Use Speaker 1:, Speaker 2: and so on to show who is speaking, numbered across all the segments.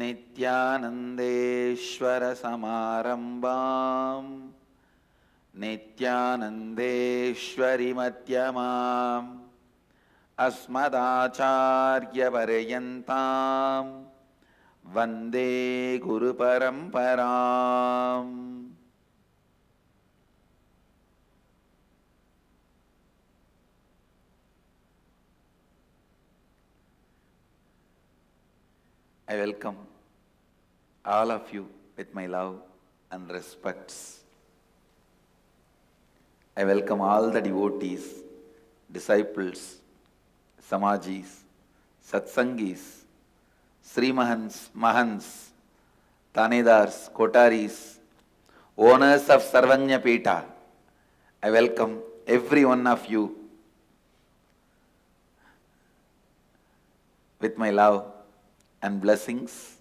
Speaker 1: नित्यानंदेश्वर समारंभां नित्यानंदेश्वरी मध्यमाम् अस्मदाचार्यपर्यन्तां वंदे गुरुपरंपराम्। I welcome all of you with my love and respects. I welcome all the devotees, disciples, Samajis, Satsangis, Sri Mahants, Tanedars, Kotaris, owners of Sarvanya Pita. I welcome every one of you with my love and blessings,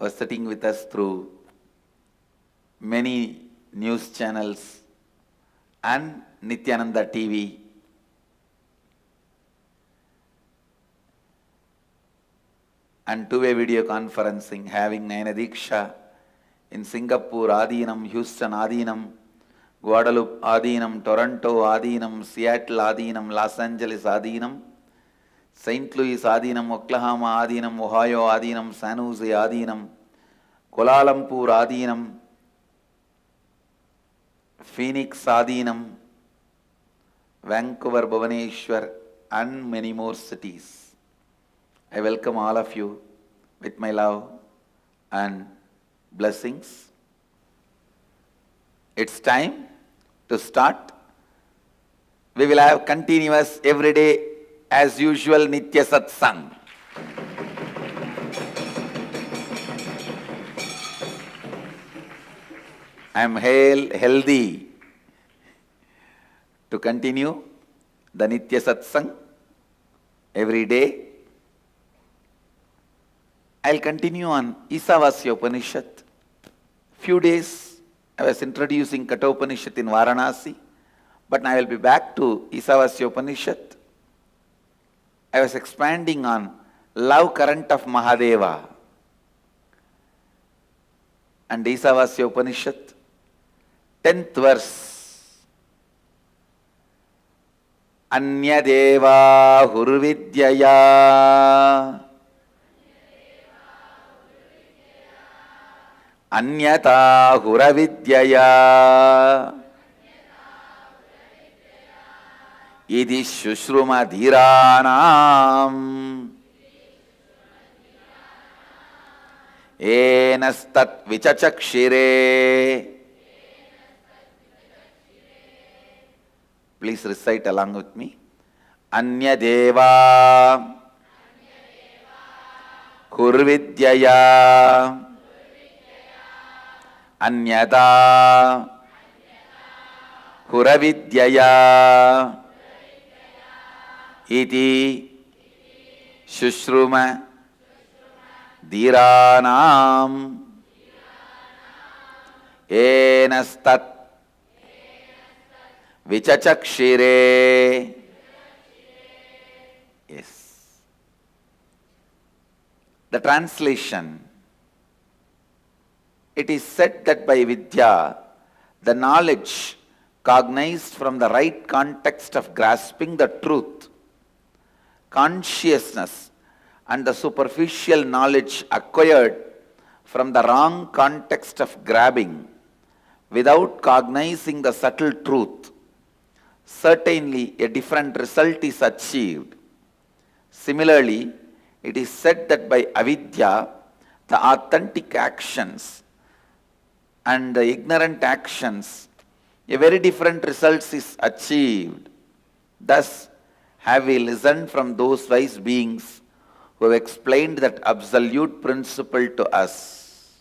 Speaker 1: were sitting with us through many news channels and Nityananda TV. And two-way video conferencing, having Nayana Diksha in Singapore, Adinam, Houston, Adinam, Guadalupe, Adinam, Toronto, Adinam, Seattle, Adinam, Los Angeles, Adinam, St. Louis, Adinam, Oklahoma, Adinam, Ohio, Adinam, San Jose, Adinam, Kuala Lumpur, Adinam, Phoenix, Adinam, Vancouver, Bhubaneswar, and many more cities. I welcome all of you with my love and blessings. It's time to start. We will have continuous everyday as usual Nitya Satsang. I am healthy to continue the Nitya Satsang every day. I'll continue on Isavasya Upanishad. Few days I was introducing Kathopanishad in Varanasi, but I will be back to Isavasya Upanishad. I was expanding on love current of Mahadeva and Isavasya Upanishad, 10th verse. Anyadeva hurvidyaya Anyata huravidyaya Idi shushruma dhiranam enastat vichachakshire. Please recite along with me. Anyadeva hurvidyaya Anyata huravidyaya Iti shushruma dhiranam enastat vichachakshire. Yes. The translation. It is said that by Vidya, the knowledge cognized from the right context of grasping the truth, consciousness, and the superficial knowledge acquired from the wrong context of grabbing, without cognizing the subtle truth, certainly a different result is achieved. Similarly, it is said that by avidya, the authentic actions and the ignorant actions, a very different result is achieved. Thus, have we listened from those wise beings who have explained that absolute principle to us.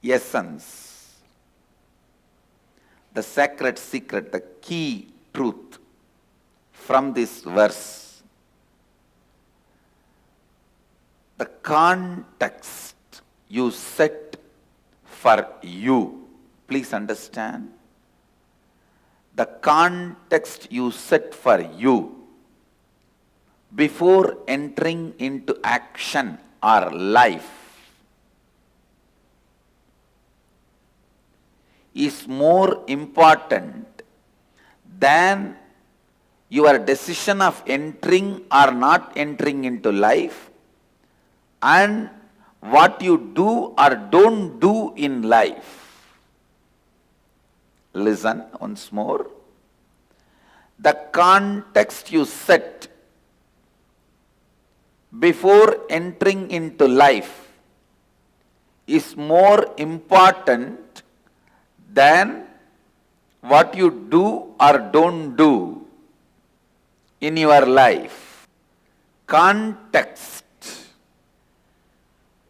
Speaker 1: Essence, the sacred secret, the key truth from this verse. The context you set for you. Please understand. The context you set for you before entering into action or life is more important than your decision of entering or not entering into life and what you do or don't do in life. Listen once more. The context you set before entering into life is more important than what you do or don't do in your life. Context.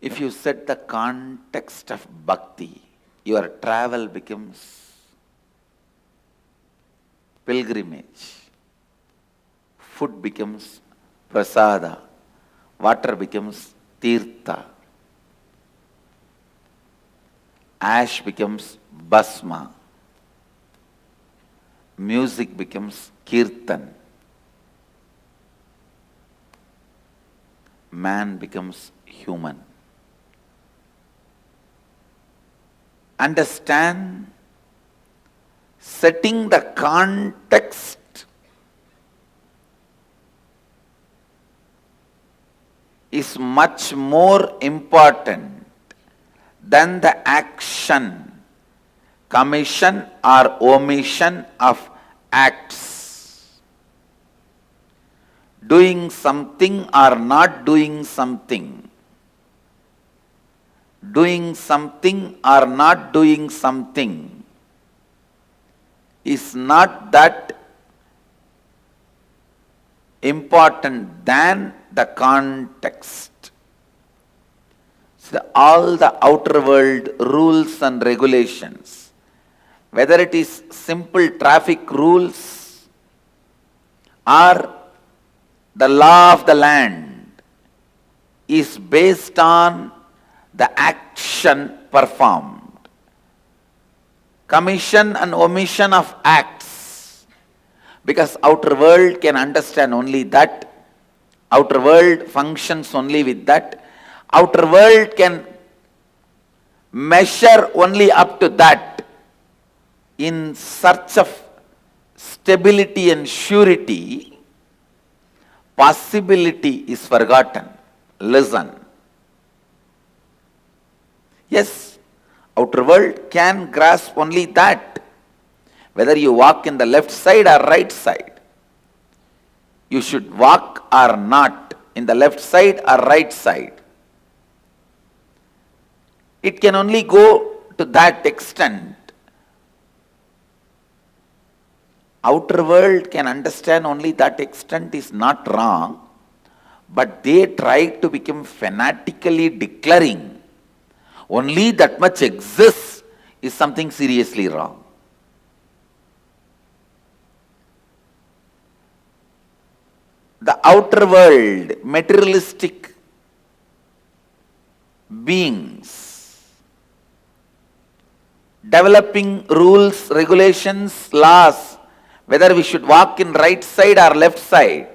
Speaker 1: If you set the context of bhakti, your travel becomes pilgrimage. Food becomes prasada. Water becomes tirtha. Ash becomes bhasma. Music becomes kirtan. Man becomes human. Understand, setting the context is much more important than the action, commission or omission of acts. Doing something or not doing something. Doing something or not doing something is not that important than the context. So all the outer world rules and regulations, whether it is simple traffic rules or the law of the land, is based on the action performed. Commission and omission of acts, because outer world can understand only that, outer world functions only with that, outer world can measure only up to that. In search of stability and surety, possibility is forgotten. Listen. Yes, outer world can grasp only that. Whether you walk in the left side or right side, you should walk or not in the left side or right side. It can only go to that extent. Outer world can understand only that extent is not wrong, but they try to become fanatically declaring only that much exists is something seriously wrong. The outer world, materialistic beings, developing rules, regulations, laws, whether we should walk in right side or left side,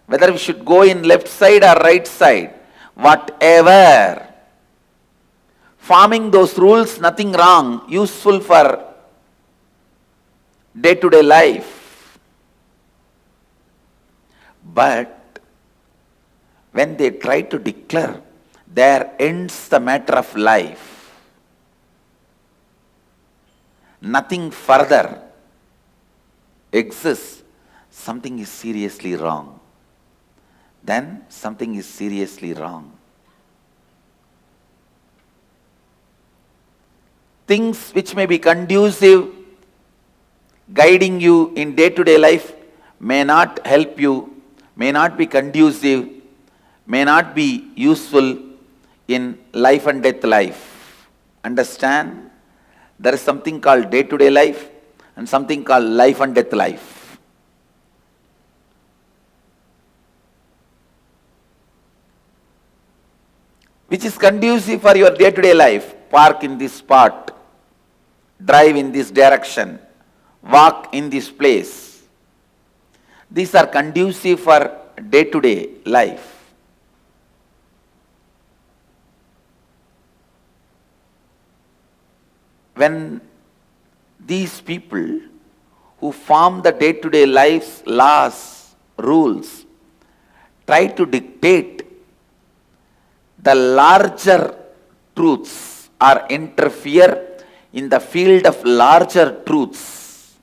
Speaker 1: whether we should go in left side or right side, whatever. Forming those rules, nothing wrong, useful for day-to-day life. But when they try to declare, there ends the matter of life. Nothing further exists. Something is seriously wrong. Then something is seriously wrong. Things which may be conducive, guiding you in day-to-day life, may not help you, may not be conducive, may not be useful in life and death life. Understand? There is something called day-to-day life and something called life and death life. Which is conducive for your day-to-day life? Park in this spot, drive in this direction, walk in this place. These are conducive for day-to-day life. when these people who form the day-to-day life's laws, rules, try to dictate the larger truths or interfere in the field of larger truths,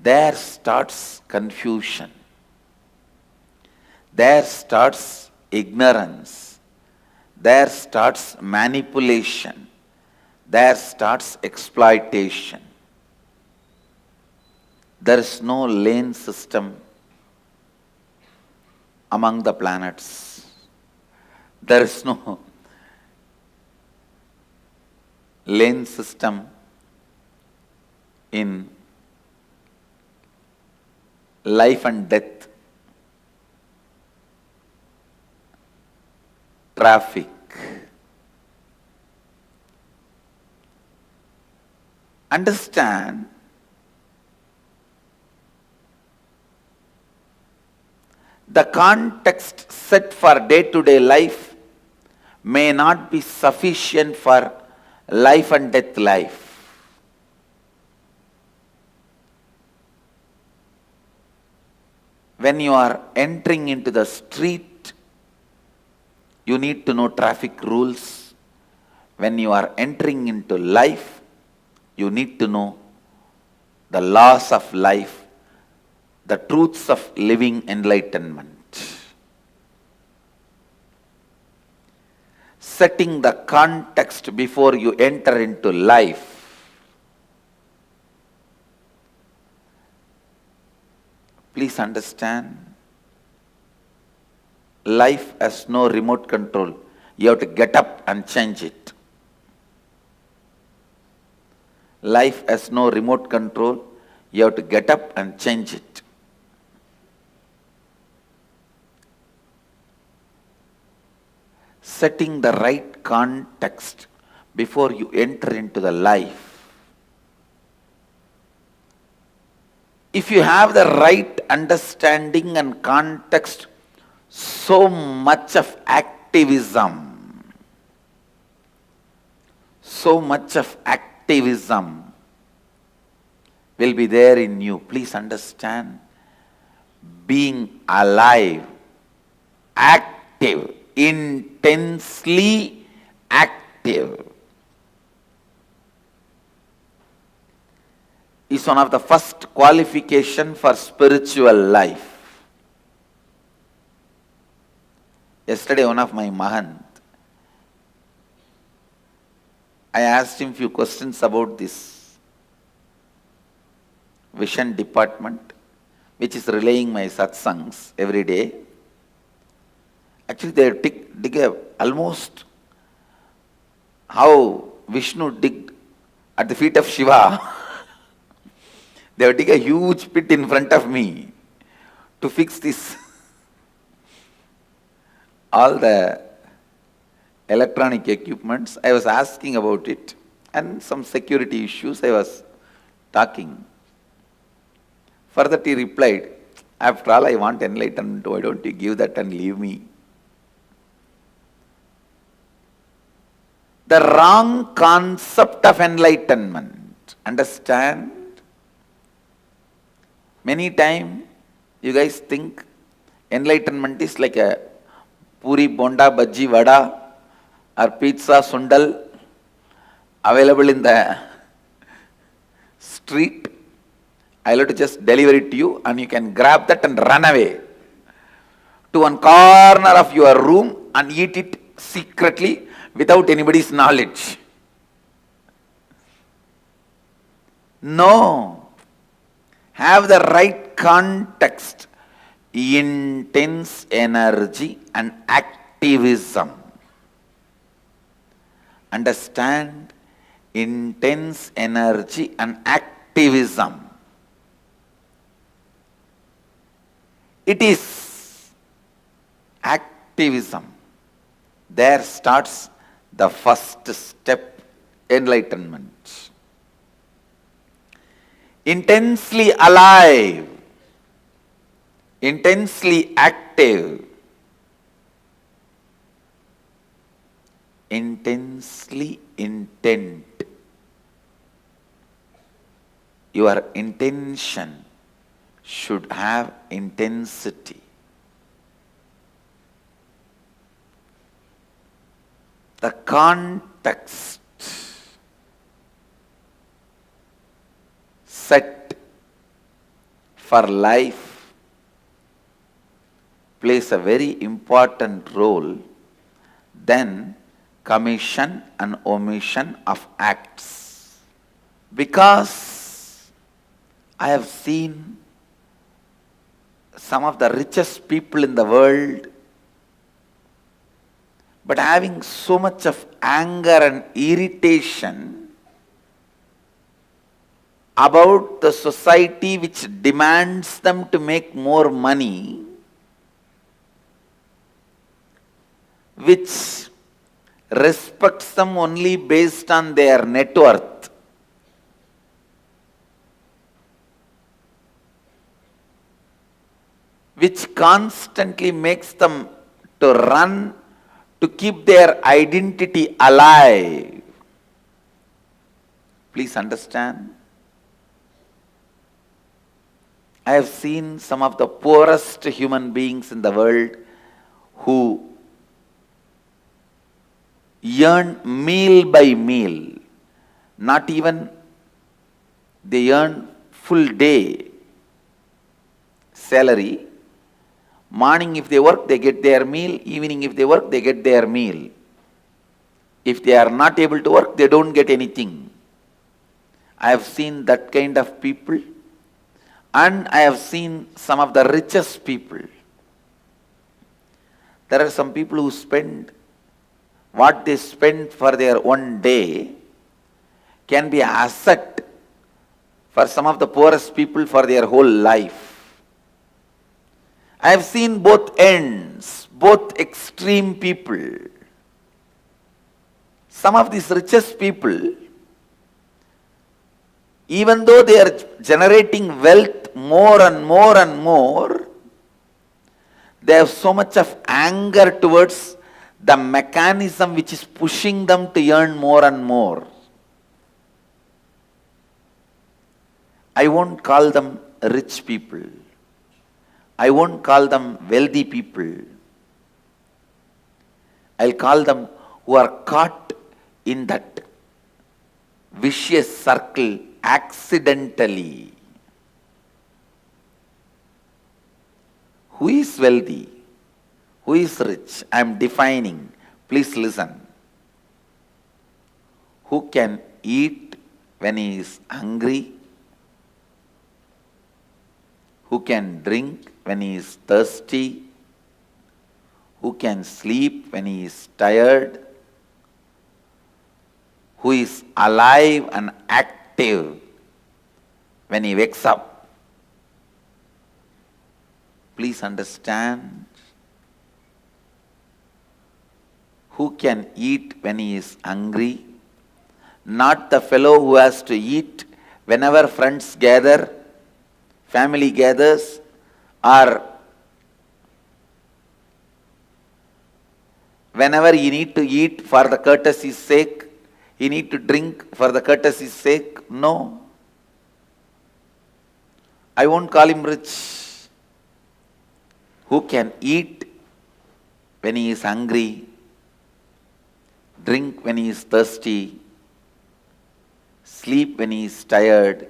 Speaker 1: there starts confusion. There starts ignorance. There starts manipulation. There starts exploitation. There is no lane system among the planets. There is no lane system in life and death, traffic. Understand, the context set for day-to-day life may not be sufficient for life and death life. When you are entering into the street, you need to know traffic rules. When you are entering into life, you need to know the laws of life, the truths of living enlightenment. Setting the context before you enter into life. Please understand, life has no remote control. You have to get up and change it. Life has no remote control. You have to get up and change it. Setting the right context before you enter into the life. If you have the right understanding and context, so much of activism will be there in you. Please understand, being alive, active, intensely active is one of the first qualification for spiritual life. Yesterday, one of my Mahant, I asked him few questions about this vision department, which is relaying my satsangs every day. Actually, they dig almost how Vishnu digged at the feet of Shiva. They would dig a huge pit in front of me to fix this. All the electronic equipments, I was asking about it, and some security issues I was talking. For that he replied, after all I want enlightenment, why don't you give that and leave me? The wrong concept of enlightenment. Understand? Many times you guys think enlightenment is like a puri, bonda, bhaji, vada or pizza, sundal available in the street. I'll have to just deliver it to you and you can grab that and run away to one corner of your room and eat it secretly without anybody's knowledge. No. Have the right context, intense energy and activism. Understand, intense energy and activism. It is activism. There starts the first step, enlightenment. Intensely alive, intensely active, intensely intent. your intention should have intensity. The context set for life plays a very important role than commission and omission of acts. Because I have seen some of the richest people in the world, but having so much of anger and irritation about the society which demands them to make more money, which respects them only based on their net worth. Which constantly makes them to run to keep their identity alive. Please understand. I have seen some of the poorest human beings in the world who earn meal by meal, not even they earn full day salary. Morning if they work, they get their meal. Evening if they work, they get their meal. If they are not able to work, they don't get anything. I have seen that kind of people, and I have seen some of the richest people. There are some people who spend what they spend for their one day can be an asset for some of the poorest people for their whole life. I have seen both ends, both extreme people. Some of these richest people, even though they are generating wealth more and more and more, they have so much of anger towards the mechanism which is pushing them to earn more and more. I won't call them rich people. I won't call them wealthy people. I'll call them who are caught in that vicious circle accidentally. Who is wealthy? Who is rich? I am defining. Please listen. Who can eat when he is hungry? Who can drink when he is thirsty? Who can sleep when he is tired? Who is alive and active when he wakes up? Please understand. Who can eat when he is hungry? Not the fellow who has to eat whenever friends gather, family gathers, or whenever you need to eat for the courtesy's sake, you need to drink for the courtesy's sake. No. I won't call him rich. Who can eat when he is hungry, drink when he is thirsty, sleep when he is tired,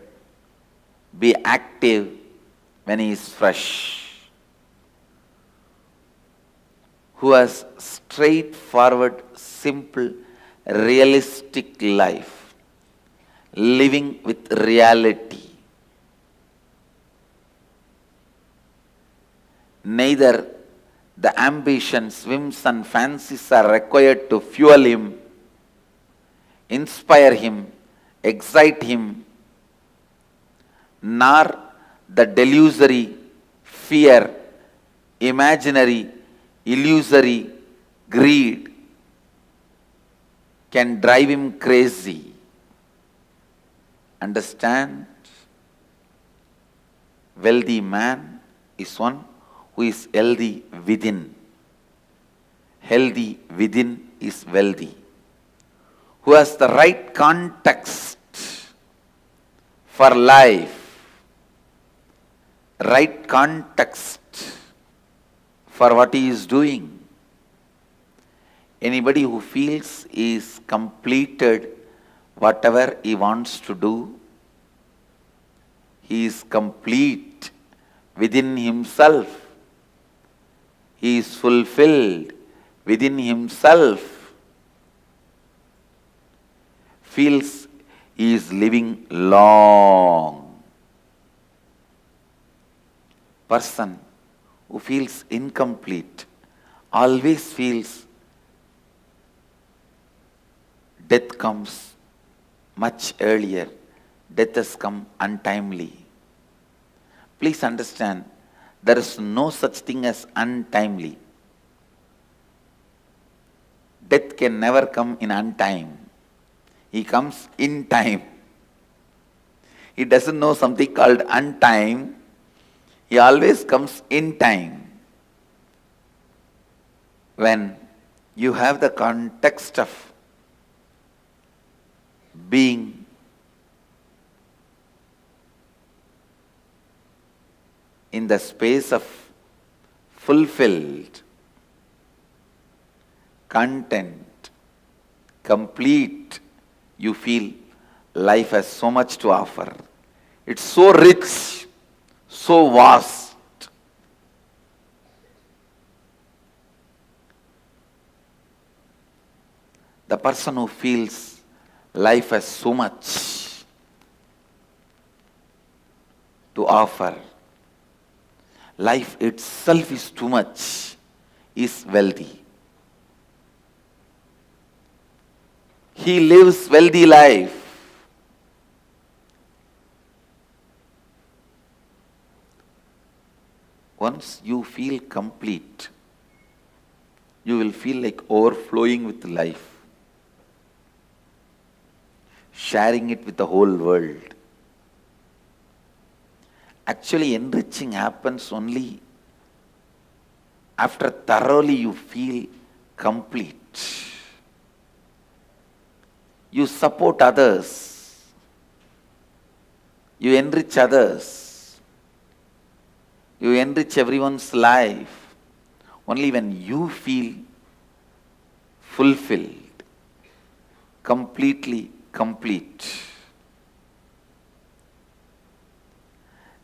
Speaker 1: be active when he is fresh. Who has straightforward, simple, realistic life, living with reality. Neither the ambitions, whims and fancies are required to fuel him, inspire him, excite him, nor the delusory, fear, imaginary, illusory greed can drive him crazy. Understand? Wealthy man is one who is healthy within. Healthy within is wealthy. Who has the right context for life, right context for what he is doing. Anybody who feels he is completed whatever he wants to do, he is complete within himself, he is fulfilled within himself, feels he is living long. Person who feels incomplete always feels death comes much earlier. Death has come untimely. Please understand, there is no such thing as untimely. Death can never come in untime. He comes in time. He doesn't know something called untime. He always comes in time. When you have the context of being in the space of fulfilled, content, complete, you feel life has so much to offer. It's so rich, so vast. The person who feels life has so much to offer, life itself is too much, is wealthy. He lives wealthy life. Once you feel complete, you will feel like overflowing with life, sharing it with the whole world. Actually, enriching happens only after thoroughly you feel complete. You support others. You enrich others. You enrich everyone's life only when you feel fulfilled, completely complete.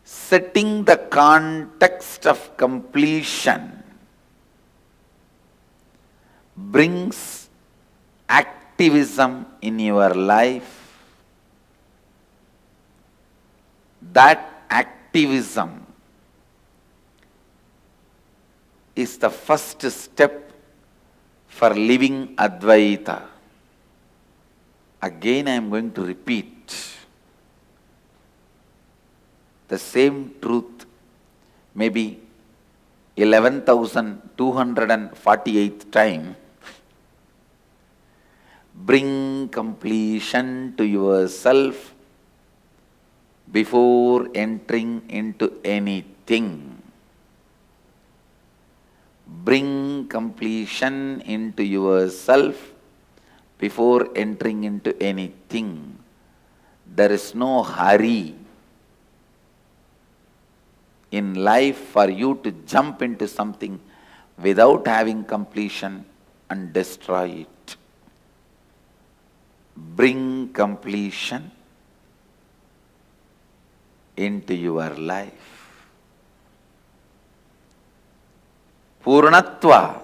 Speaker 1: Setting the context of completion brings activism in your life. That activism is the first step for living Advaita. Again, I am going to repeat the same truth, maybe 11,248th time. Bring completion to yourself before entering into anything. Bring completion into yourself before entering into anything. There is no hurry in life for you to jump into something without having completion and destroy it. Bring completion into your life. Purnatva.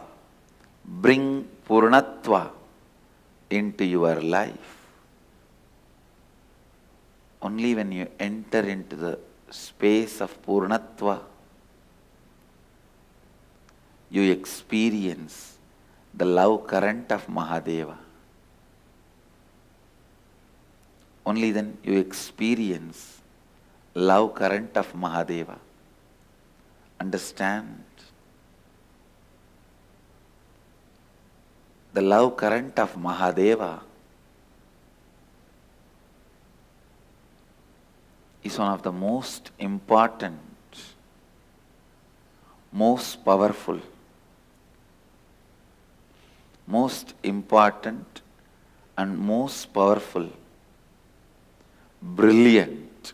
Speaker 1: Bring Purnatva into your life. Only when you enter into the space of Purnatva, you experience the love current of Mahadeva. Only then you experience love current of Mahadeva. Understand? The love current of Mahadeva is one of the most important, most powerful, most important and most powerful, brilliant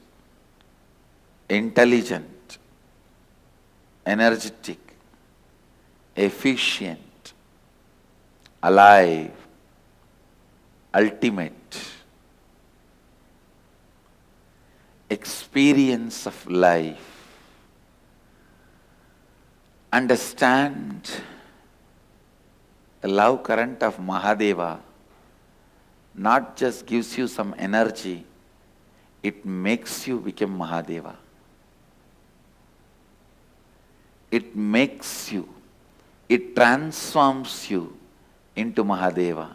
Speaker 1: intelligent, energetic, efficient, alive, ultimate experience of life. Understand the love current of Mahadeva not just gives you some energy, it makes you become Mahadeva. It makes you, it transforms you into Mahadeva.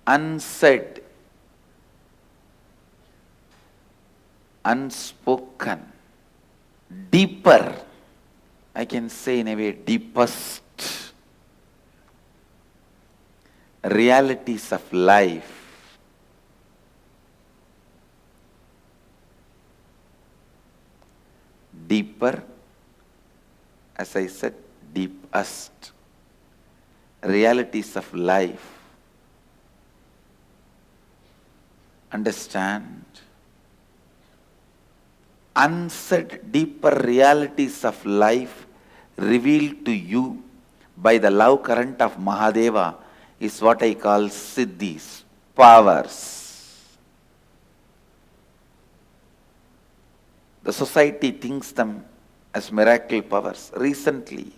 Speaker 1: Unsaid, unspoken, deeper, I can say in a way, deepest realities of life deeper, as I said, deepest realities of life. Understand? Unsaid, deeper realities of life revealed to you by the love current of Mahadeva is what I call siddhis, powers. The society thinks them as miracle powers. Recently,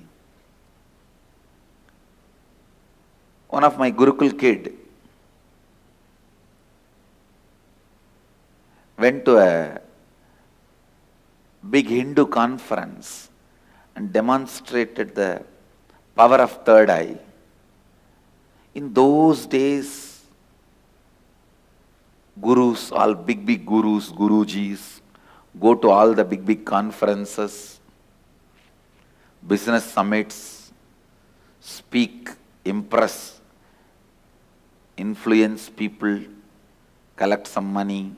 Speaker 1: one of my Gurukul kid went to a big Hindu conference and demonstrated the power of third eye. In those days, gurus, all big gurus, gurujis, go to all the big conferences, business summits, speak, impress, influence people, collect some money.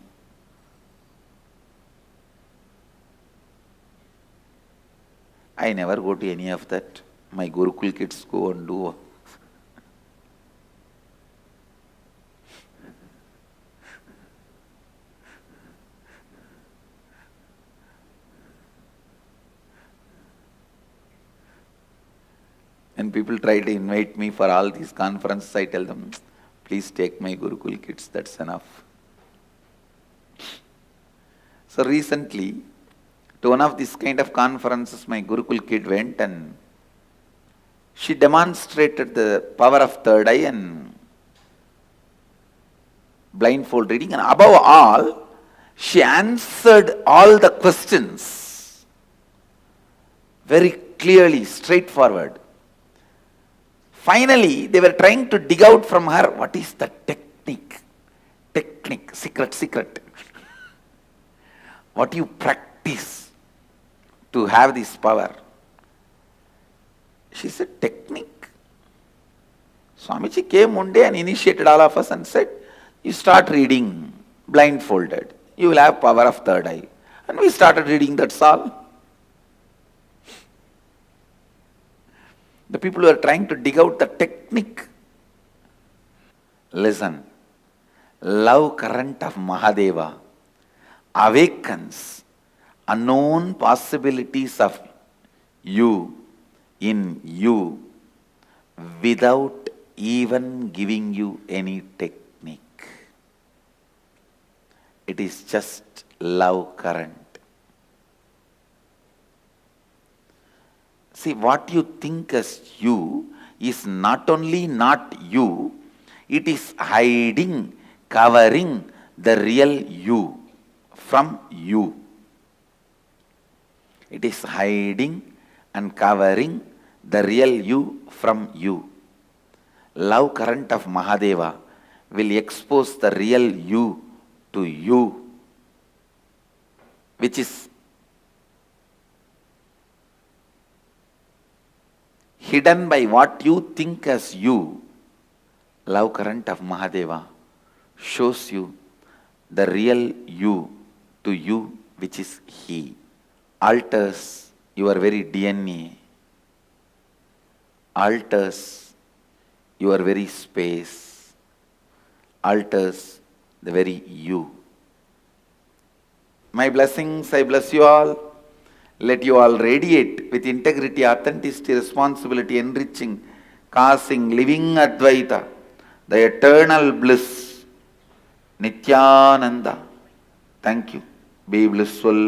Speaker 1: I never go to any of that. My Gurukul kids go and do. When people try to invite me for all these conferences, I tell them, please take my Gurukul kids, that's enough. So recently, to one of these kind of conferences, my Gurukul kid went and she demonstrated the power of third eye and blindfold reading, and above all, she answered all the questions very clearly, straightforward. Finally, they were trying to dig out from her, what is the technique? Secret. What you practice to have this power? She said, technique. Swamiji came one day and initiated all of us and said, you start reading blindfolded. You will have power of third eye. And we started reading, that's all. The people who are trying to dig out the technique. Listen, love current of Mahadeva awakens unknown possibilities of you in you without even giving you any technique. It is just love current. See, what you think as you is not only not you, it is hiding, covering the real you from you. It is hiding and covering the real you from you. Love current of Mahadeva will expose the real you to you, which is hidden by what you think as you. Love current of Mahadeva shows you the real you to you, which is He. Alters your very DNA, alters your very space, alters the very you. My blessings, I bless you all. Let you all radiate with integrity, authenticity, responsibility, enriching, causing, living Advaita, the eternal bliss, Nityananda. Thank you. Be blissful.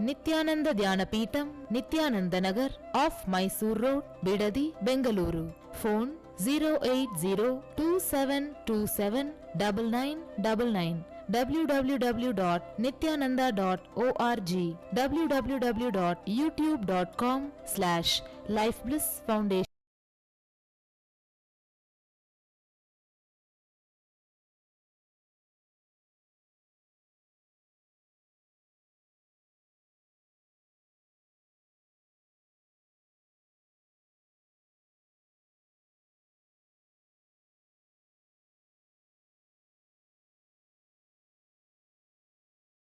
Speaker 2: Nityananda Dhyanapitham, Nityananda Nagar, off Mysore Road, Bidadi, Bengaluru. Phone 08027279999. www.nityananda.org. www.youtube.com/Life Bliss Foundation.